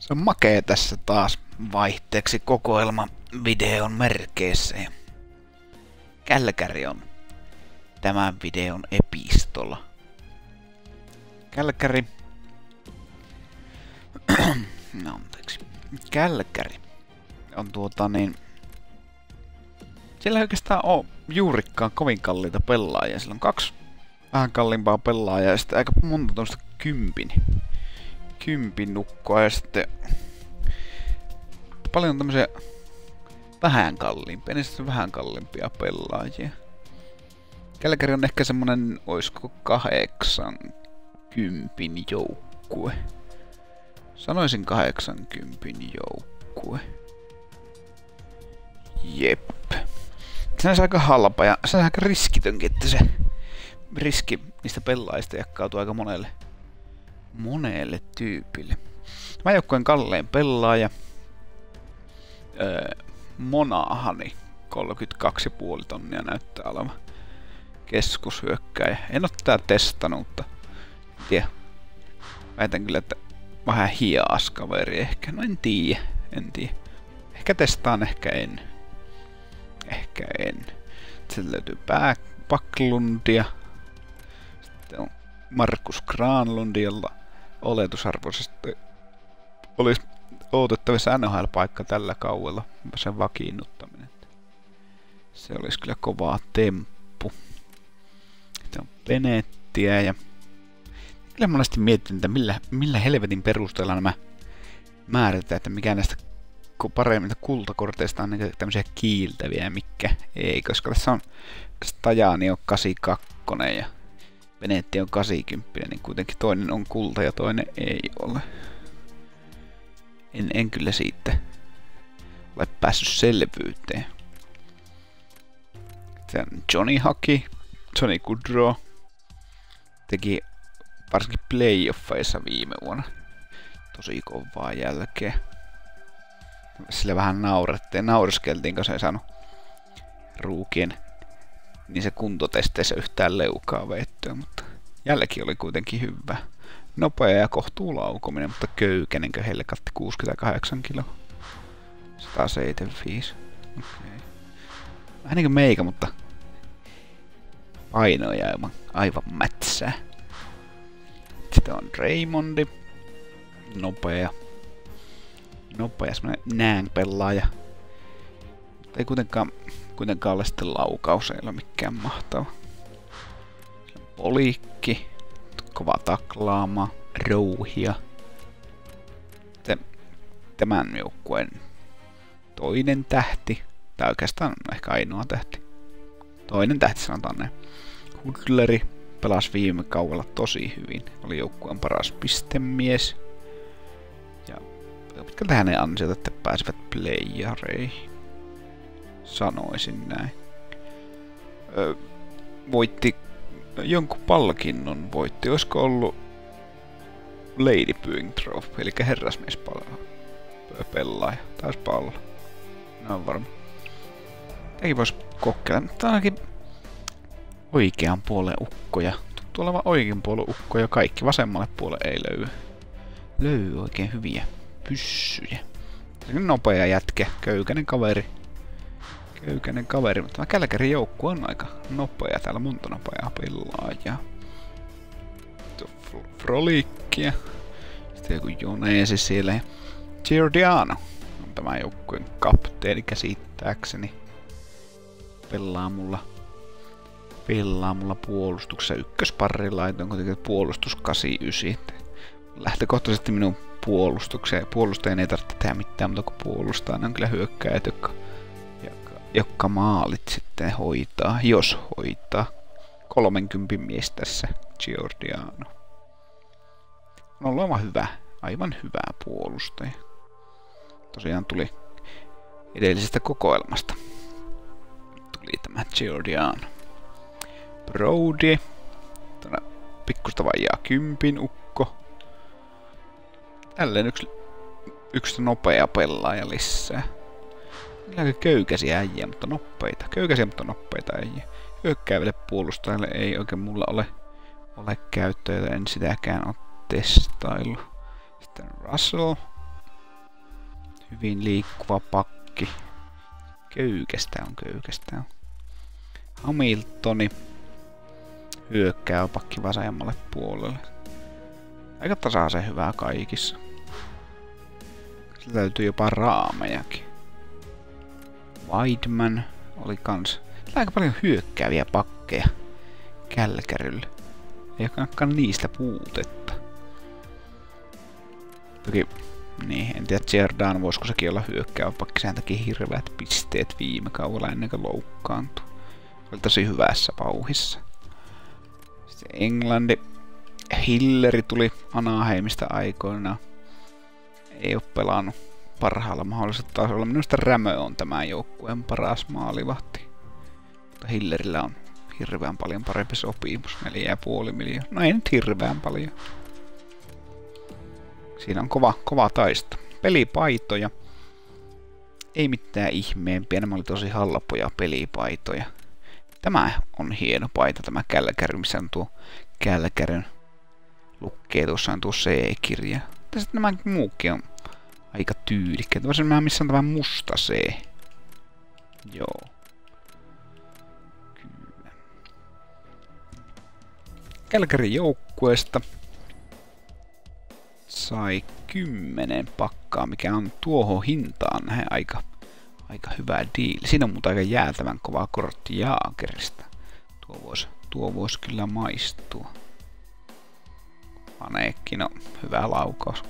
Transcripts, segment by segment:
Se on makee tässä taas vaihteeksi kokoelma videon merkeissä. Ja Kälkäri on tämän videon epistola. Kälkäri. No, anteeksi. Kälkäri on siellä ei oikeastaan oo juurikaan kovin kalliita pelaajia. Sillä on 2 vähän kalliimpaa pelaajaa ja sitten aika monta tuosta kympin nukkoa ja sitten paljon tämmösiä vähän kalliimpia, niin sitten vähän kalliimpia pelaajia. Kälkäri on ehkä semmonen, oisko 80 joukkue. Sanoisin 80 joukkue. Jep. Se on aika halpa ja se on aika riskitönkin, että se riski niistä pelaajista jakautuu aika monelle tyypille. Mä joukkueen kallein pelaaja. Monahani 32,5 tonnia näyttää olevan keskushyökkäjä. En oo tää testannut, mutta tiedä. Väitän kyllä, että vähän hias kaveri ehkä. No en tiedä. Ehkä testaan, ehkä en. Sieltä löytyy Backlundia. Sitten on Markus Granlund, jolla oletusarvoisesti olisi odotettavissa NHL-paikka tällä kaudella. Sen vakiinnuttaminen. Se olisi kyllä kovaa temppu. Sitten on Benettiä ja kyllä monesti mietin, että millä helvetin perusteella nämä määrätään, että mikä näistä paremmilta kultakorteista on niin tämmöisiä kiiltäviä ja mikä ei, koska tässä on Tajani on 82 ja Benetti on 80, niin kuitenkin toinen on kulta ja toinen ei ole. En kyllä siitä ole päässyt selvyyteen. Se on Johnny Hockey, Johnny Gaudreau teki varsinkin playoffeissa viime vuonna tosi kovaa jälkeä. Sille vähän naureskeltiin, kun se ei saanut ruukien niin se kuntotesteissä yhtään leukaa veettyä, mutta jälki oli kuitenkin hyvä. Nopea ja kohtuu laukominen, mutta köykäinen helkatti 68 kiloa. 175. Okay. Vähän niin kuin meikä, mutta painoja aivan mätsää. Sitten on Raymondi. Nopea semmonen nään-pelaaja. Mutta ei kuitenkaan ole sitten laukaus, ei ole mikään mahtava. Polikki. Kova taklaama. Rouhia. Tämän joukkueen toinen tähti. Tai oikeastaan ehkä ainoa tähti. Toinen tähti sanotaan näin. Hudleri pelasi viime kaudella tosi hyvin. Oli joukkueen paras pistemies. Ja pitkältä hänen ansiota, että pääsivät playareihin. Sanoisin näin. Voitti jonkun palkinnon. Olisiko ollut Lady Byng Trophy, eli herrasmiespelaaja. Taispa olla. No on varma. Ei vois kokeilla, mutta ainakin oikean puolen ukkoja. Tuttu olevan oikean puolen ukkoja kaikki. Vasemmalle puolelle ei löydy oikein hyviä pyssyjä. Nopea jätkä, köykäinen kaveri, mutta tämä Kälkärin joukkue on aika nopea. Täällä on monta nopeaa pelaajaa. Frolikkia. Sitten joku Jonesi siellä. Ja Giordano on tämä joukkueen kapteeni käsittääkseni. Pelaa mulla puolustuksessa. Ykkösparrilla on kuitenkin puolustus 89. Lähtökohtaisesti minun puolustajan ei tarvitse tehdä mitään muuta kuin puolustaa. Ne on kyllä hyökkäjät, jotka maalit sitten hoitaa, jos hoitaa. 30 mies tässä Giordano. On ollut aivan hyvä puolustaja. Tosiaan tuli edellisestä kokoelmasta. Tuli tämä Giordano. Brody. Pikkusta vajaa 10 ukko. Tälleen yksi nopea pelaaja lisää. Aika köykäisiä äijä, mutta nopeita. Köykäisiä, mutta nopeita äijä. Hyökkääville puolustajille ei oikein mulla ole käyttöä, en sitäkään ole testailu. Sitten Russell. Hyvin liikkuva pakki. Köykästä on. Hamiltoni. Hyökkäävä pakki vasemmalle puolelle. Aika tasaisen hyvää kaikissa. Sillä löytyy jopa raamejakin. Weidman oli kans. Sillä aika paljon hyökkääviä pakkeja Kälkäryllä. Ei olekaan niistä puutetta. Toki, niin, en tiedä Jordan voisiko sekin olla hyökkäävä pakki. Sehän teki hirveät pisteet viime kaudella ennen kuin loukkaantui. Oli tosi hyvässä pauhissa. Sitten Englanti. Hilleri tuli Anaheimista aikoinaan. Ei oo pelannut parhaalla mahdollisella tasolla. Minusta Rämö on tämän joukkueen paras maalivahti. Mutta Hillerillä on hirveän paljon parempi sopimus. 4,5 miljoonaa. No ei nyt hirveän paljon. Siinä on kova taisto. Pelipaitoja. Ei mitään ihmeempiä. Nämä oli tosi halpoja pelipaitoja. Tämä on hieno paita, tämä Kälkäry, missä on tuo Kälkäryn lukkee. Tuossa on tuo C-kirja. Ja sitten nämä muukin on aika tyylikkäitä. Voisin nähdä, missä on tämä musta C. Joo. Kyllä. Kälkärin joukkueesta sai 10 pakkaa, mikä on tuohon hintaan nähden aika hyvä diili. Siinä on muuta aika jäätävän kovaa kortti Jaagerista. Tuo vois kyllä maistua. Paneekki, no hyvä laukaus.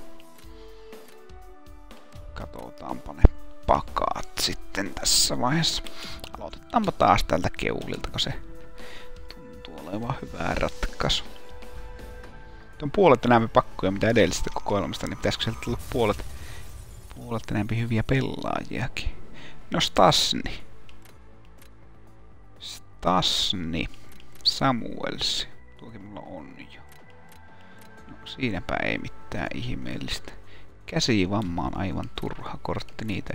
Katsotaanpa ne pakaat sitten tässä vaiheessa. Aloitetaanpa taas tältä keulilta, kun se tuntuu olevan hyvä ratkaisu. On puolet enemmän pakkoja mitä edellisestä kokoelmasta, niin pitäisikö sieltä tulla puolet enemmän hyviä pelaajiakin. No Stasni. Samuels. Tuokin mulla on jo. No siinäpä ei mitään ihmeellistä. Käsivamma on aivan turha kortti. Niitä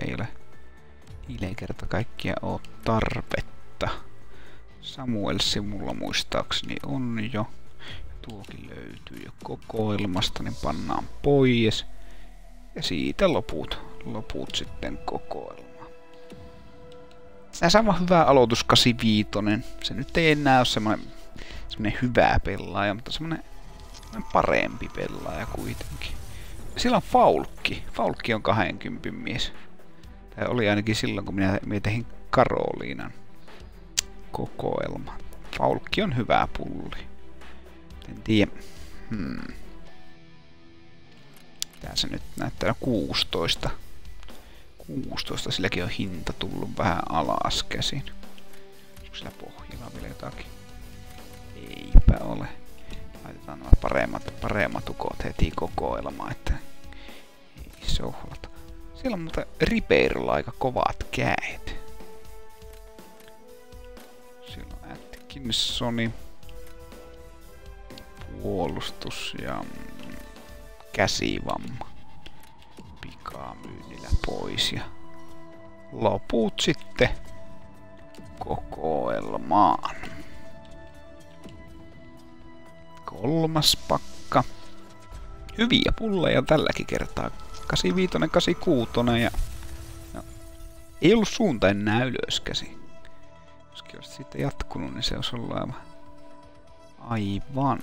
ei kerta kaikkia oo tarvetta. Samuelsi mulla muistaakseni on jo. Tuokin löytyy jo kokoelmasta, niin pannaan pois. Ja siitä loput sitten kokoelmaan. Tässä on hyvä aloitus 85. Se nyt ei enää ole semmonen hyvä pelaaja, mutta semmonen parempi pelaaja kuitenkin. Sillä on Faulkki. Faulkki on 20 mies. Tai oli ainakin silloin, kun minä tein Karoliinan kokoelma. Faulkki on hyvä pulli. En tiedä. Tää se nyt näyttää 16. 16, silläkin on hinta tullut vähän alas käsin. Onko sillä pohjalla vielä jotakin? Eipä ole. Laitetaan nämä paremmat ukot heti kokoelmaan, että ei sohlata. Siellä on muuten Ripeirolla aika kovat käet. Siellä on Atkinsoni. Puolustus ja käsivamma. Pikamyynnillä pois ja loput sitten kokoelmaan. 3. pakka. Hyviä pulleja tälläkin kertaa. 85, 86 ja no, ei ollut suunta enää ylöskäsi. Joskin olisi siitä jatkunut, niin se olisi ollut aivan.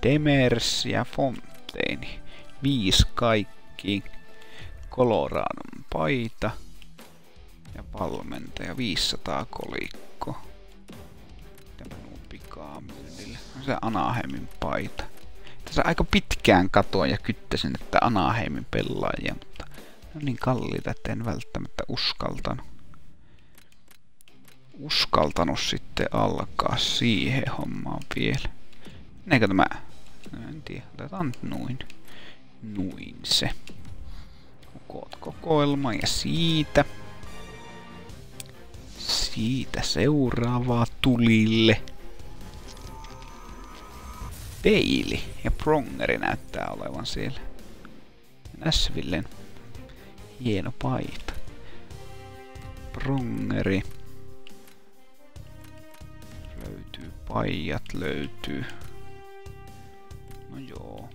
Demers ja Fontaine. 5 kaikki. Coloradon paita. Ja valmentaja 500 kolikko. Tämä on pikamyynnillä. Se Anaheimin paita. Tässä aika pitkään katoin ja kyttäsin, että Anaheimin pelaajia, mutta ne on niin kalliita, että en välttämättä uskaltanut sitten alkaa siihen hommaan vielä. Eikö tämä? En tiedä, otetaan noin se. Kokoelma ja siitä seuraavaa tulille. Bailey ja Prongeri näyttää olevan siellä. Nashvillen hieno paita. Prongeri. Löytyy paijat, löytyy. No joo.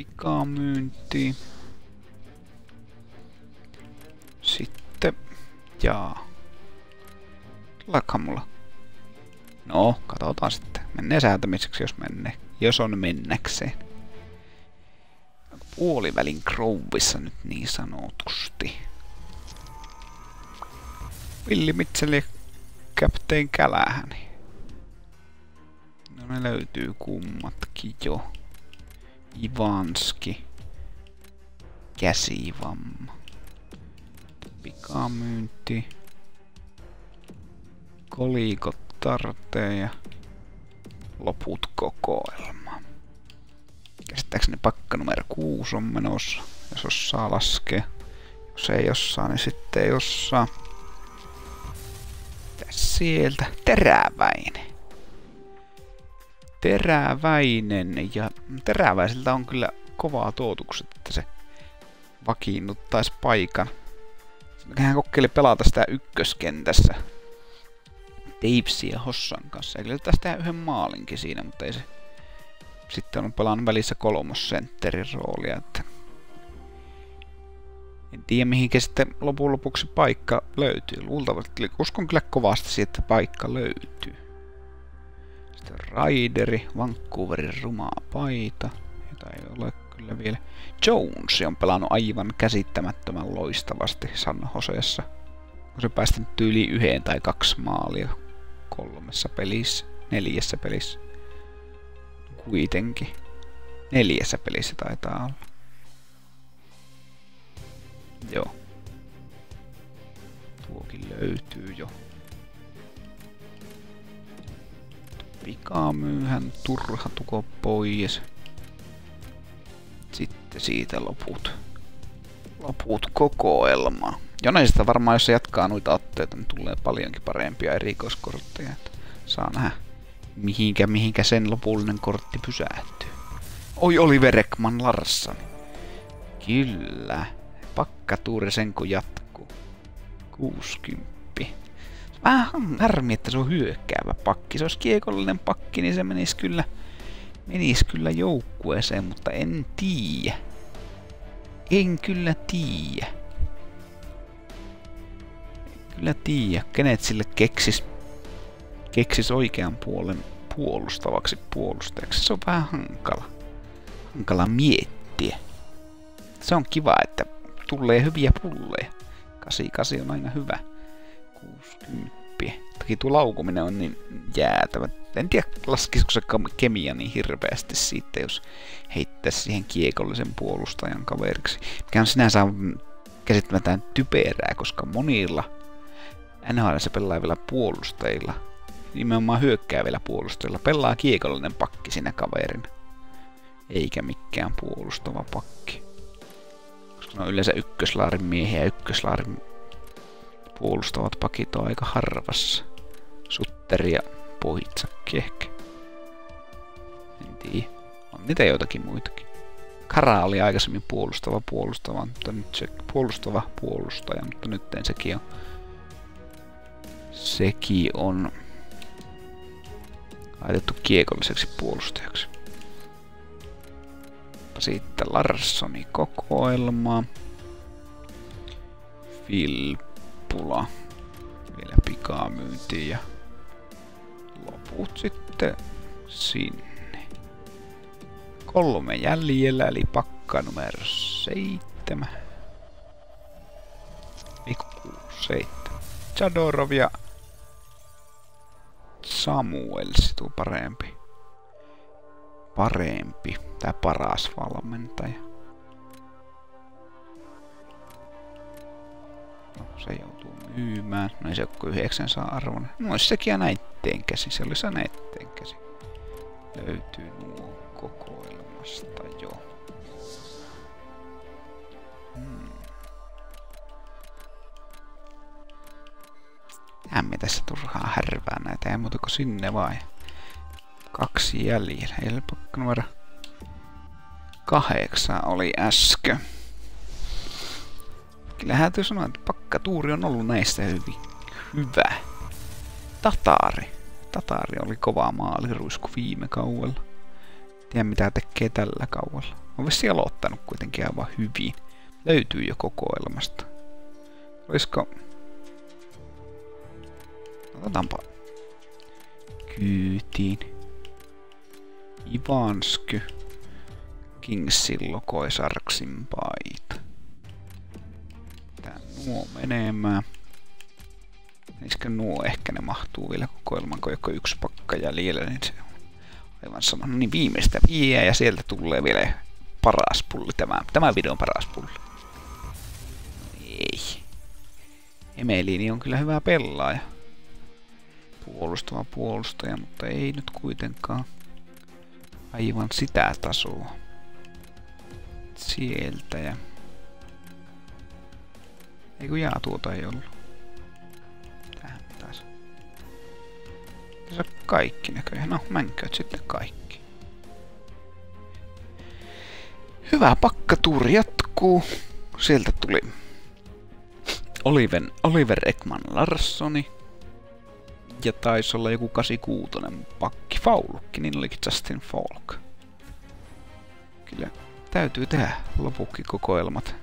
Pikamyynti. Sitten, Tullaankohan mulla? No, katsotaan sitten. Menee säätämiseksi, jos on mennäkseen. Puolivälin Grovissa nyt niin sanotusti. Willi Mitchell ja Captain Kälähäni. No ne löytyy kummatkin jo. Ivanski. Käsivamma. Pikamyynti. Kolikot tartee ja loput kokoelma. Käsittääkseni pakka numero 6 on menossa, jos osaa laskea. Jos ei osaa, niin sitten ei osaa. Mitäs sieltä? Teräväinen. Teräväinen ja teräväisiltä on kyllä kovaa toitukset, että se vakiinnuttaisi paikan. Hän kokeili pelata sitä ykköskentässä Davesin ja Hossan kanssa. Eli taisi tehdä yhden maalinkin siinä, mutta ei se. Sitten on pelannut välissä kolmossentterin roolia, että en tiedä mihinkä sitten lopun lopuksi paikka löytyy. Luultavasti uskon kyllä kovasti siihen, että paikka löytyy. Sitten Raideri, Vancouverin rumaa paita, jota ei ole kyllä vielä. Jones on pelannut aivan käsittämättömän loistavasti San Joseessa. Kun se päästänyt tyyliin 1 tai 2 maalia 3 pelissä, 4 pelissä. Kuitenkin. 4 pelissä taitaa olla. Joo. Tuokin löytyy jo. Pikamyyhän turha tuko pois. Sitten siitä loput kokoelmaa. Jonaisesta varmaan, jos se jatkaa noita otteita, niin tulee paljonkin parempia erikoiskortteja. Saa nähdä, mihinkä sen lopullinen kortti pysähtyy. Oi, Oliver Ekman Larsson. Kyllä. Pakkatuuri sen kun jatkuu. 60. Vähän harmi, että se on hyökkäävä pakki. Se olisi kiekollinen pakki, niin se menisi kyllä joukkueeseen, mutta en tiedä. En kyllä tiedä. Kenet sille keksis oikean puolen puolustavaksi puolustajaksi. Se on vähän hankala miettiä. Se on kiva, että tulee hyviä pulleja. 88 on aina hyvä. 60. Toki tuo laukuminen on niin jäätävä. En tiedä, laskisiko se kemia niin hirveästi siitä, jos heittäisi siihen kiekollisen puolustajan kaveriksi. Mikä on sinänsä käsittämätään typerää, koska monilla NHL:ssä pelaavilla puolustajilla, nimenomaan hyökkäävillä puolustajilla, pelaa kiekollinen pakki siinä kaverina. Eikä mikään puolustava pakki. Koska ne on yleensä ykköslaarin miehiä ja ykköslaarin puolustavat pakit on aika harvassa. Sutteri ja Pohitsakki ehkä. En tiedä. On niitä joitakin muitakin. Kara oli aikaisemmin puolustava, mutta nyt se puolustava puolustaja, mutta nyt sekin on laitettu kiekolliseksi puolustajaksi. Sitten Larssoni kokoelma. Filppula. Vielä pikamyyntiin ja loput sitten sinne. 3 jäljellä, eli pakka numero 7. 7. Chadorov ja Samuels, tuo parempi. Tai paras valmentaja. No, se joutuu myymään. No ei se ole kuin 900 arvoinen. No olisi sekin ja näitteen käsi. Se olisi näitteen käsi. Löytyy nuo kokoelmasta jo. Hämmi tässä turhaa härvää näitä. Ei muuta kuin sinne vai. 2 jäljellä. Eli pakka numero 8 oli äsken. Kyllä täytyy sanoa, että pakkatuuri on ollut näistä hyvä. Tatari oli kova maaliruisku viime kaudella. Tiedä mitä tekee tällä kaudella. On vissiin aloittanut kuitenkin aivan hyvin. Löytyy jo kokoelmasta. Olisiko... Otetaanpa kyytiin. Ivansky. Kingsin Koisarksin paita. Tää nuo menemään. Menisikö nuo? Ehkä ne mahtuu vielä kokoelman, kun joko yksi pakka jäljellä, niin se on aivan sama. No niin, viimeistä vie ja sieltä tulee vielä paras pulli. Tämä videon paras pulli. Ei. Emeliini on kyllä hyvä pelaaja. Puolustava puolustaja, mutta ei nyt kuitenkaan aivan sitä tasoa. Sieltä ja... Eiku tuota ei ollut. Tähän taas. Tässä on kaikki näköjään. No, mänkööt sitten kaikki. Hyvä pakkatuuri jatkuu. Sieltä tuli Oliver Ekman Larssoni. Ja taisi olla joku 86 pakki Faulukki, niin olikin Justin Falk. Kyllä täytyy tehdä lopukki kokoelmat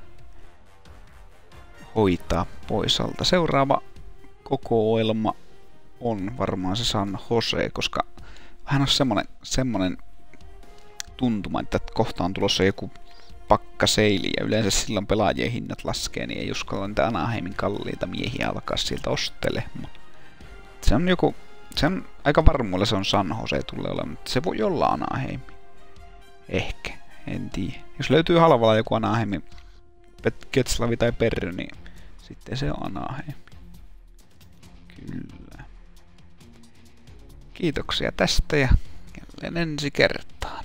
hoitaa pois alta. Seuraava kokoelma on varmaan se San Jose, koska vähän on semmonen tuntuma, että kohta on tulossa joku pakkaseili ja yleensä silloin pelaajien hinnat laskee, niin ei uskalla niitä Anaheimin kalliita miehiä alkaa sieltä ostelemaan. Se on joku, se on aika varmuudella se on San Jose tulee olemaan, mutta se voi olla Anaheim. Ehkä, en tiedä. Jos löytyy halvalla joku Anaheim, Getslavi tai Perry, niin sitten se on Anaheim. Kyllä. Kiitoksia tästä ja jälleen ensi kertaa.